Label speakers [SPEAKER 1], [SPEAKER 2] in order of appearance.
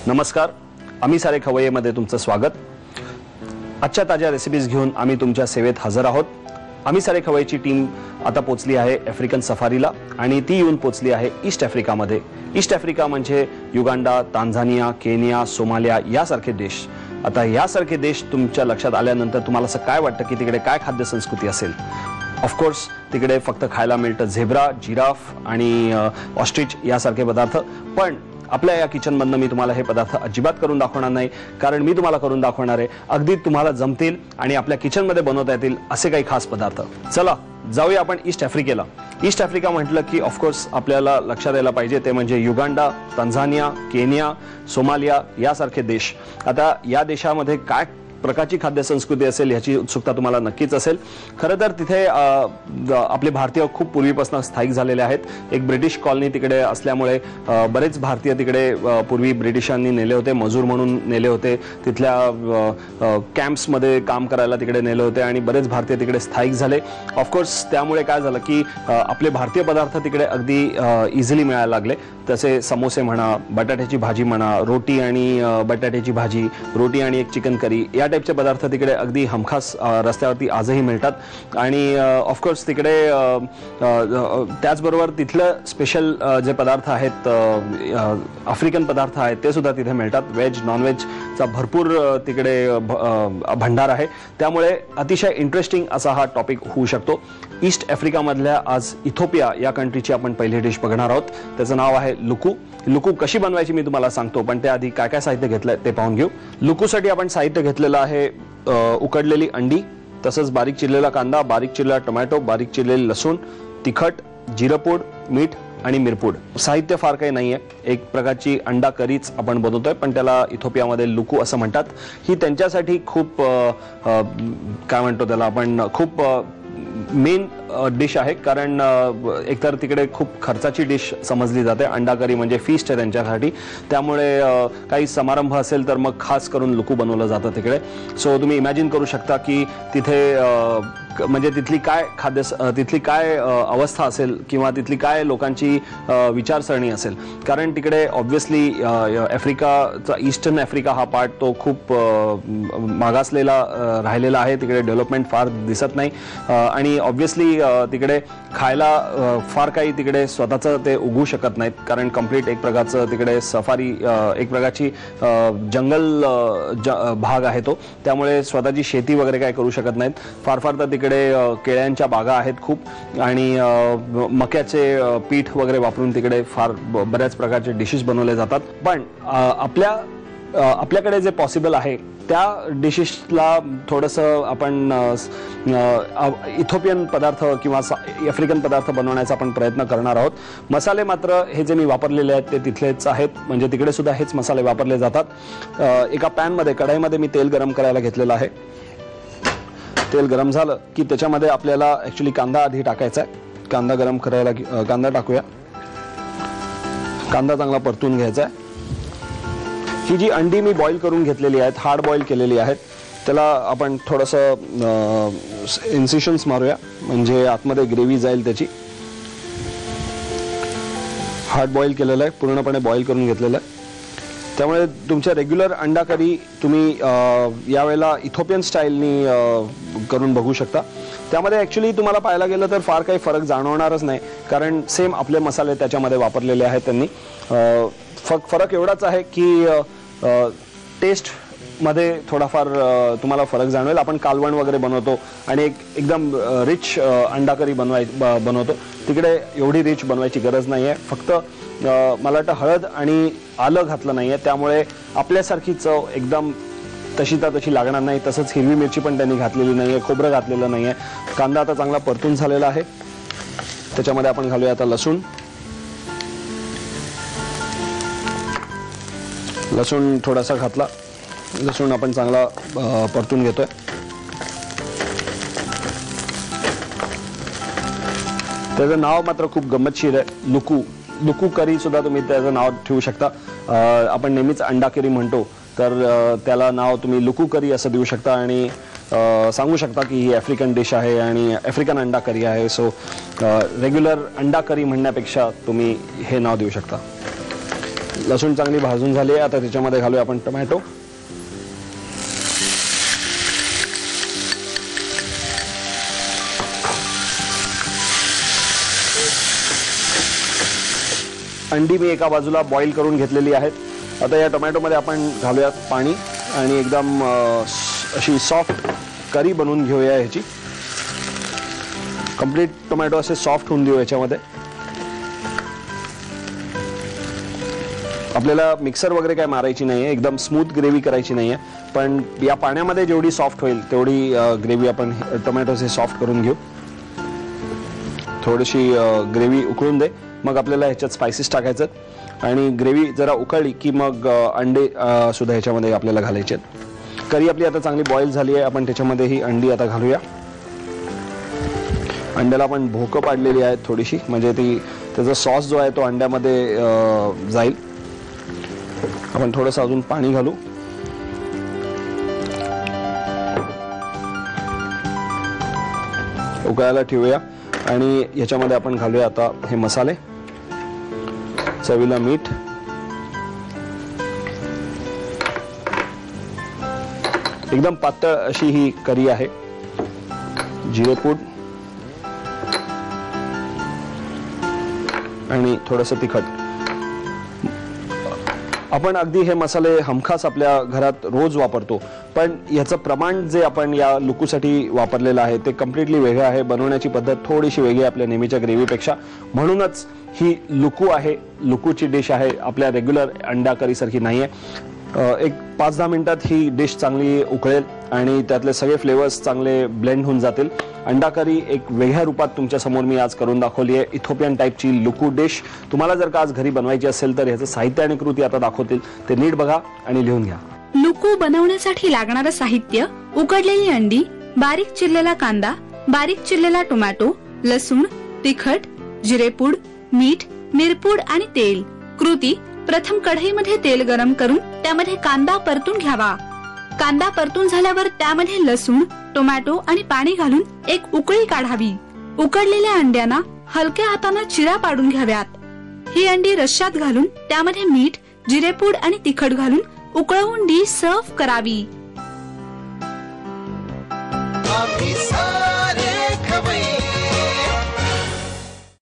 [SPEAKER 1] नमस्कार, आम्ही सारे खवय्येमध्ये तुमचं स्वागत। आजच्या ताज्या रेसिपीज घेऊन आम्ही तुमच्या सेवेत हजर आहोत। आम्ही सारे खवय्येची टीम आता पोहोचली आहे आफ्रिकन सफारीला आणि ती येऊन पोहोचली आहे ईस्ट आफ्रिकामध्ये। ईस्ट आफ्रिका म्हणजे युगांडा, तांझानिया, केनिया, सोमालिया यासारखे देश। आता यासारखे देश तुमच्या लक्षात आल्यानंतर तुम्हाला असं काय वाटतं की तिकडे काय खाद्य संस्कृती असेल? ऑफकोर्स तिकडे फक्त खायला मिळतं झेब्रा, जिराफ आणि ऑस्ट्रिच यासारखे पदार्थ। पण आपल्या या किचनमधनं मी तुम्हाला हे पदार्थ अजिबात करून दाखवणार नाही, कारण मी तुम्हाला करून दाखवणार आहे अगदी तुम्हाला जमतील आणि आपल्या किचनमध्ये बनवता येतील असे काही खास पदार्थ। चला जाऊया आपण ईस्ट आफ्रिकेला। ईस्ट आफ्रिका म्हटलं की ऑफकोर्स आपल्याला लक्षात यायला पाहिजे ते म्हणजे युगांडा, तांझानिया, केनिया, सोमालिया यासारखे देश। आता या देशामध्ये काय प्रकारची खाद्य संस्कृती असेल याची उत्सुकता तुम्हाला नक्कीच असेल। खरं तर तिथे आपले भारतीय खूप पूर्वीपासून स्थायिक झालेले आहेत। एक ब्रिटिश कॉलनी तिकडे असल्यामुळे बरेच भारतीय तिकडे पूर्वी ब्रिटिशांनी नेले होते, मजूर म्हणून नेले होते, तिथल्या कॅम्प्समध्ये काम करायला तिकडे नेले होते आणि बरेच भारतीय तिकडे स्थायिक झाले। ऑफकोर्स त्यामुळे काय झालं की आपले भारतीय पदार्थ तिकडे अगदी इझिली मिळायला लागले। तसे समोसे म्हणा, बटाट्याची भाजी म्हणा, रोटी आणि बटाट्याची भाजी, रोटी आणि एक चिकन करी या टाइपचे पदार्थ तिकडे अगदी हमखास रस्त्यावरती आजही मिळतात। आणि ऑफकोर्स तिकडे त्याचबरोबर तिथलं स्पेशल जे पदार्थ आहेत, आफ्रिकन पदार्थ आहेत ते सुद्धा तिथे मिळतात। व्हेज नॉन व्हेजचा भरपूर तिकडे भंडार आहे, त्यामुळे अतिशय इंटरेस्टिंग असा हा टॉपिक होऊ शकतो। ईस्ट आफ्रिकामधल्या आज इथिओपिया या कंट्रीची आपण पहिली डिश बघणार आहोत। त्याचं नाव आहे लुकू। लुकू कशी बनवायची मी तुम्हाला सांगतो, पण त्याआधी काय काय साहित्य घेतलंय ते पाहून घेऊ। लुकूसाठी आपण साहित्य घेतलेलं आहे उकडलेली अंडी, तसंच बारीक चिरलेला कांदा, बारीक चिरलेला टोमॅटो, बारीक चिरलेली लसूण, तिखट, जिरपूड, मीठ आणि मिरपूड। साहित्य फार काही नाहीये, एक प्रकारची अंडा करीच आपण बनवतोय, पण त्याला इथिओपियामध्ये लुकू असं म्हणतात। ही त्यांच्यासाठी खूप काय म्हणतो त्याला आपण खूप मेन डिश आहे, कारण एकतर तिकडे खूप खर्चाची डिश समजली जाते। अंडा करी म्हणजे फीस्ट आहे त्यांच्यासाठी, त्यामुळे काही समारंभ असेल तर मग खास करून लुकू बनवलं जातं तिकडे। सो तुम्ही इमॅजिन करू शकता की तिथे म्हणजे तिथली काय अवस्था असेल किंवा तिथली काय लोकांची विचारसरणी असेल, कारण तिकडे ऑब्व्हियसली आफ्रिकाचा ईस्टर्न आफ्रिका हा पार्ट तो खूप मागासलेला राहिलेला आहे। तिकडे डेव्हलपमेंट फार दिसत नाही आणि ऑब्व्हियसली तिकडे खायला फार काही तिकडे स्वतःचं ते उगवू शकत नाहीत, कारण कम्प्लीट एक प्रकारचं तिकडे सफारी एक प्रकारची जंगल भाग आहे तो, त्यामुळे स्वतःची शेती वगैरे काय करू शकत नाहीत। फार फार तर तिकडे केळ्यांच्या बागा आहेत खूप आणि मक्याचे पीठ वगैरे वापरून तिकडे फार बऱ्याच प्रकारचे डिशेस बनवले जातात। पण आपल्याकडे जे पॉसिबल आहे त्या डिशेसला थोडंसं आपण इथिओपियन पदार्थ किंवा आफ्रिकन पदार्थ बनवण्याचा आपण प्रयत्न करणार आहोत। मसाले मात्र हे जे मी वापरलेले आहेत ते तिथलेच आहेत, म्हणजे तिकडे सुद्धा हेच मसाले वापरले जातात। एका पॅनमध्ये कढईमध्ये मी तेल गरम करायला घेतलेलं आहे। तेल गरम झालं की त्याच्यामध्ये आपल्याला ॲक्च्युली कांदा आधी टाकायचा आहे। कांदा गरम करायला कांदा टाकूया। कांदा चांगला परतून घ्यायचा आहे। ही जी अंडी मी बॉईल करून घेतलेली आहेत, हार्ड बॉईल केलेली आहेत, त्याला आपण थोडंसं इन्सिशन्स मारूया म्हणजे आतमध्ये ग्रेव्ही जाईल त्याची। हार्ड बॉईल केलेलं आहे, पूर्णपणे बॉईल करून घेतलेलं आहे, त्यामुळे तुमच्या रेग्युलर अंडा करी तुम्ही यावेळेला इथिओपियन स्टाईलनी करून बघू शकता। त्यामध्ये ॲक्च्युली तुम्हाला पाहायला गेलं तर फार काही फरक जाणवणारच नाही, कारण सेम आपले मसाले त्याच्यामध्ये वापरलेले आहेत त्यांनी। फरक एवढाच आहे की टेस्टमध्ये थोडाफार तुम्हाला फरक जाणवेल। आपण कालवण वगैरे बनवतो आणि एकदम रिच अंडा करी बनवतो, तिकडे एवढी रिच बनवायची गरज नाही आहे। फक्त मला वाटतं हळद आणि आलं घातलं नाही आहे, त्यामुळे आपल्यासारखी चव एकदम तशी लागणार नाही। तसंच हिरवी मिरची पण त्यांनी घातलेली नाही आहे, खोबरं घातलेलं नाही आहे। कांदा आता चांगला परतून झालेला आहे, त्याच्यामध्ये आपण घालूया आता लसूण। लसूण थोडासा घातला, लसूण आपण चांगला परतून घेतोय। त्याचं नाव मात्र खूप गंमतशीर आहे, लुकू। लुकू करी सुद्धा तुम्ही त्याचं नाव ठेवू शकता। आपण नेहमीच अंडा करी म्हणतो, तर त्याला नाव तुम्ही लुकू करी असं देऊ शकता आणि सांगू शकता की ही आफ्रिकन डिश आहे आणि आफ्रिकन अंडा करी आहे. सो रेग्युलर अंडा करी म्हणण्यापेक्षा तुम्ही हे नाव देऊ शकता. लसूण चांगली भाजून झाली आहे. आता त्याच्यामध्ये घालूया आपण टोमॅटो. अंडी मी एका बाजूला बॉईल करून घेतलेली आहेत. आता या टोमॅटोमध्ये आपण घालूयात पाणी आणि एकदम अशी सॉफ्ट करी बनवून घेऊया. ह्याची कंप्लीट टोमॅटो असे सॉफ्ट होऊन देऊ. याच्यामध्ये आपल्याला मिक्सर वगैरे काय मारायची नाहीये, एकदम स्मूथ ग्रेव्ही करायची नाहीये, पण या पाण्यामध्ये जेवढी सॉफ्ट होईल तेवढी ग्रेव्ही आपण टोमॅटोचे सॉफ्ट करून घेऊ. थोडीशी ग्रेव्ही उकळून दे, मग आपल्याला ह्याच्यात स्पायसेस टाकायचं आणि ग्रेव्ही जरा उकळली की मग अंडे सुद्धा ह्याच्यामध्ये आपल्याला घालायचे आहेत. करी आपली आता चांगली बॉईल झाली आहे. आपण त्याच्यामध्ये ही अंडी आता घालूया. अंड्याला आपण भोकं पाडलेली आहेत थोडीशी, म्हणजे त्याचा सॉस जो आहे तो अंड्यामध्ये जाईल. आपण थोडंसं अजून पाणी घालू. उकळायला ठेवूया आणि ह्याच्यामध्ये आपण घालूया आता हे मसाले. चवीला मीठ, एकदम पातळ अशी ही करी आहे. जिरेपूड आणि थोडंसं तिखट. आपण अगदी हे मसाले हमखास आपल्या घरात रोज वापरतो, पण याचं प्रमाण जे आपण या लुकूसाठी वापरलेलं आहे ते कम्प्लिटली वेगळं आहे. बनवण्याची पद्धत थोडीशी वेगळी आपल्या नेहमीच्या ग्रेव्हीपेक्षा. म्हणूनच ही लुकू आहे, लुकूची डिश आहे, आपल्या रेग्युलर अंडा करी सारखी नाही आहे. एक 5-10 मिनिटात ही डिश चांगली उकळेल आणि त्यातले सगळे फ्लेवर्स चांगले ब्लेंड होऊन जातील. अंडा करी एक वेगळ्या रूपात तुमच्या समोर मी आज करून दाखवली आहे. इथोपियन टाईपची लुकू डिश. तुम्हाला जर का आज घरी बनवायची असेल तर ह्याचं साहित्य आणि कृती आता दाखवतील, ते नीट बघा आणि लिहून घ्या.
[SPEAKER 2] लुकू बनवण्यासाठी लागणारं साहित्य: उकडलेली अंडी, बारीक चिरलेला कांदा, बारीक चिरलेला टोमॅटो, लसूण, तिखट, जिरेपूड, मीठ, मिरपूड आणि तेल. कृती: प्रथम कढईमध्ये तेल गरम करून त्यामध्ये कांदा परतून घ्यावा. कांदा परतून झाल्यावर त्यामध्ये लसूण, टोमॅटो आणि पाणी घालून एक उकळी काढावी. उकडलेल्या अंड्यांना हलक्या हाताने चिरा पाडून घ्याव्यात. ही अंडी रश्श्यात घालून त्यामध्ये मीठ, जिरेपूड आणि तिखट घालून उकळवून डिश सर्व्ह करावी.